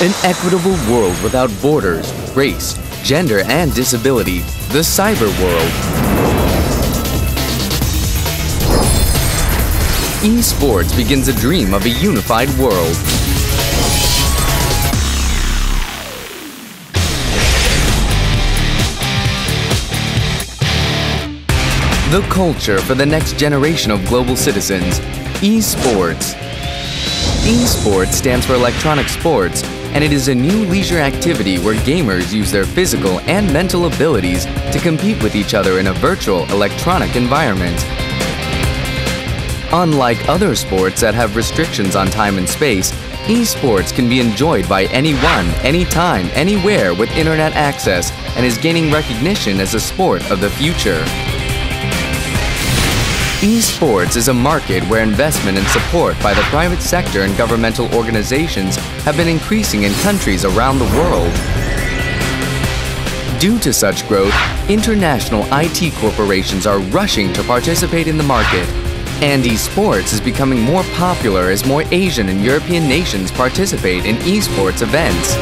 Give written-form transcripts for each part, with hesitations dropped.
An equitable world without borders, race, gender, and disability. The cyber world. Esports begins a dream of a unified world. The culture for the next generation of global citizens. Esports. Esports stands for electronic sports, and it is a new leisure activity where gamers use their physical and mental abilities to compete with each other in a virtual electronic environment. Unlike other sports that have restrictions on time and space, esports can be enjoyed by anyone, anytime, anywhere with internet access and is gaining recognition as a sport of the future. Esports is a market where investment and support by the private sector and governmental organizations have been increasing in countries around the world. Due to such growth, international IT corporations are rushing to participate in the market, and esports is becoming more popular as more Asian and European nations participate in esports events.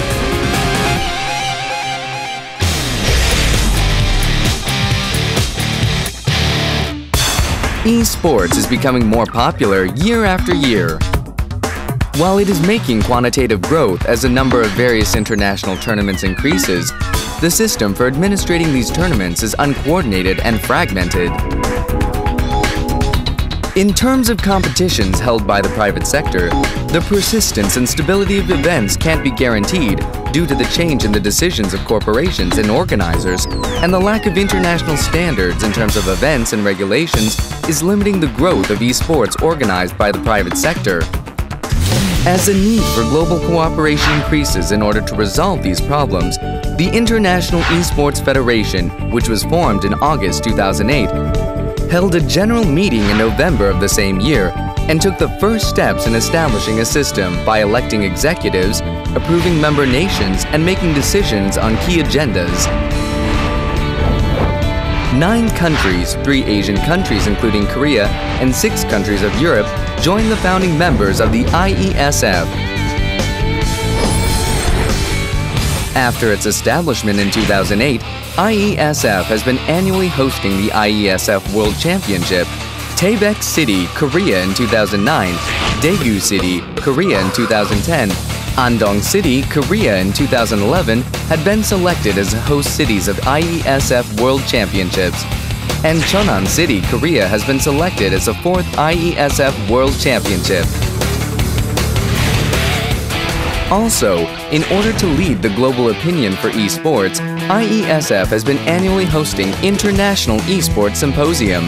Esports is becoming more popular year after year. While it is making quantitative growth as the number of various international tournaments increases, the system for administrating these tournaments is uncoordinated and fragmented. In terms of competitions held by the private sector, the persistence and stability of events can't be guaranteed due to the change in the decisions of corporations and organizers, and the lack of international standards in terms of events and regulations is limiting the growth of esports organized by the private sector. As the need for global cooperation increases in order to resolve these problems, the International Esports Federation, which was formed in August 2008, held a general meeting in November of the same year and took the first steps in establishing a system by electing executives, approving member nations, and making decisions on key agendas. 9 countries, 3 Asian countries including Korea, and 6 countries of Europe joined the founding members of the IeSF. After its establishment in 2008, IeSF has been annually hosting the IeSF World Championship. Taebaek City, Korea in 2009, Daegu City, Korea in 2010, Andong City, Korea in 2011 had been selected as host cities of IeSF World Championships, and Cheonan City, Korea has been selected as the 4th IeSF World Championship. Also, in order to lead the global opinion for esports, IeSF has been annually hosting International Esports Symposium.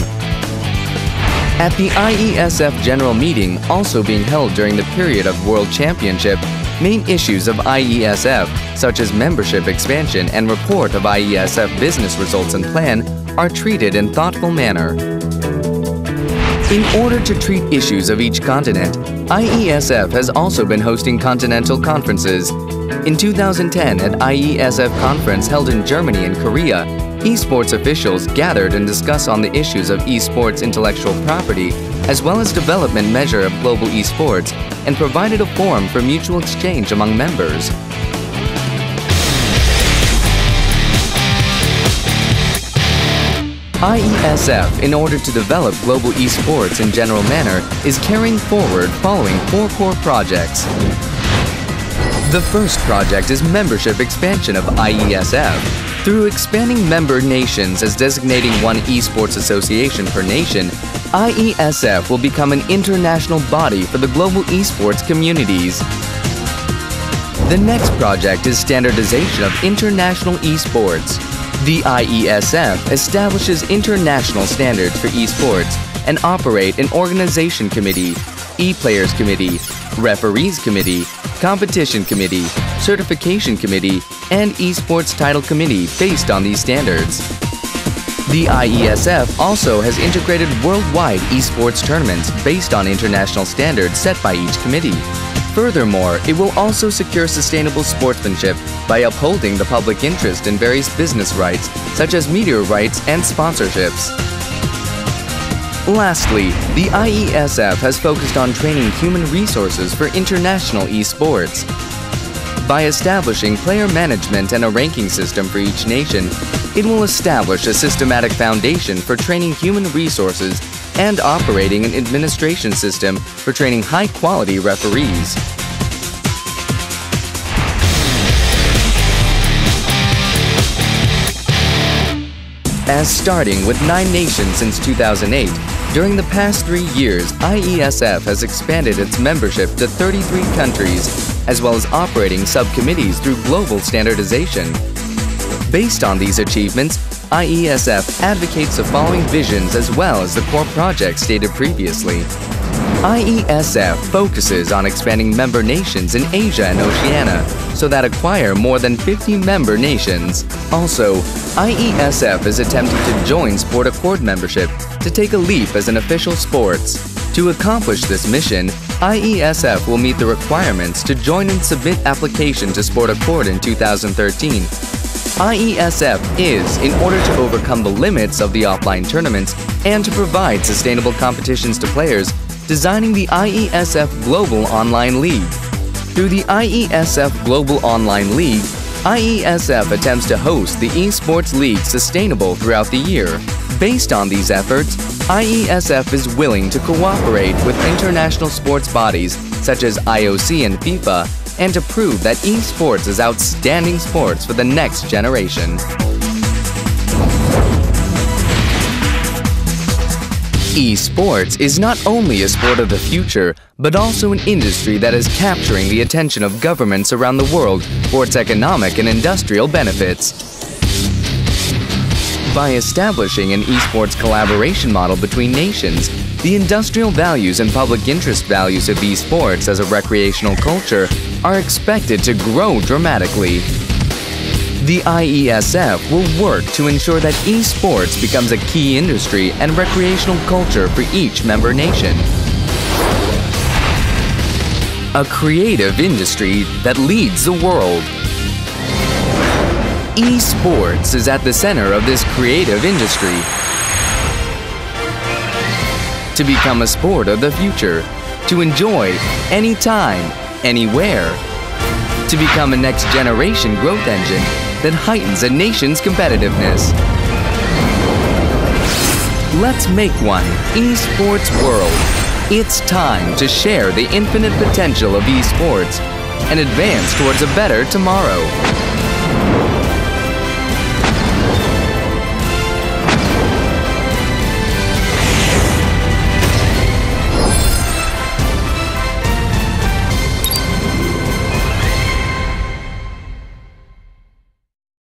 At the IeSF General Meeting, also being held during the period of World Championship, main issues of IeSF, such as membership expansion and report of IeSF business results and plan, are treated in thoughtful manner. In order to treat issues of each continent, IeSF has also been hosting continental conferences. In 2010, at IeSF conference held in Germany and Korea, esports officials gathered and discussed on the issues of esports intellectual property, as well as development measure of global esports, and provided a forum for mutual exchange among members. IeSF, in order to develop global esports in general manner, is carrying forward following 4 core projects. The first project is membership expansion of IeSF. Through expanding member nations as designating one esports association per nation, IeSF will become an international body for the global esports communities. The next project is standardization of international esports. The IeSF establishes international standards for esports and operate an organization committee, e-players committee, referees committee, competition committee, certification committee, and esports title committee based on these standards. The IeSF also has integrated worldwide esports tournaments based on international standards set by each committee. Furthermore, it will also secure sustainable sportsmanship by upholding the public interest in various business rights, such as media rights and sponsorships. Lastly, the IeSF has focused on training human resources for international esports. By establishing player management and a ranking system for each nation, it will establish a systematic foundation for training human resources and operating an administration system for training high-quality referees. As starting with 9 nations since 2008, during the past 3 years, IeSF has expanded its membership to 33 countries, as well as operating subcommittees through global standardization. Based on these achievements, IeSF advocates the following visions as well as the core projects stated previously. IeSF focuses on expanding member nations in Asia and Oceania, so that acquire more than 50 member nations. Also, IeSF is attempting to join Sport Accord membership to take a leap as an official sports. To accomplish this mission, IeSF will meet the requirements to join and submit application to Sport Accord in 2013. IeSF is, in order to overcome the limits of the offline tournaments and to provide sustainable competitions to players, designing the IeSF Global Online League. Through the IeSF Global Online League, IeSF attempts to host the esports league sustainable throughout the year. Based on these efforts, IeSF is willing to cooperate with international sports bodies such as IOC and FIFA and to prove that esports is outstanding sports for the next generation. Esports is not only a sport of the future, but also an industry that is capturing the attention of governments around the world for its economic and industrial benefits. By establishing an esports collaboration model between nations, the industrial values and public interest values of esports as a recreational culture are expected to grow dramatically. The IeSF will work to ensure that esports becomes a key industry and recreational culture for each member nation. A creative industry that leads the world. Esports is at the center of this creative industry. To become a sport of the future, to enjoy anytime, anywhere. To become a next-generation growth engine that heightens a nation's competitiveness. Let's make one esports world. It's time to share the infinite potential of esports and advance towards a better tomorrow.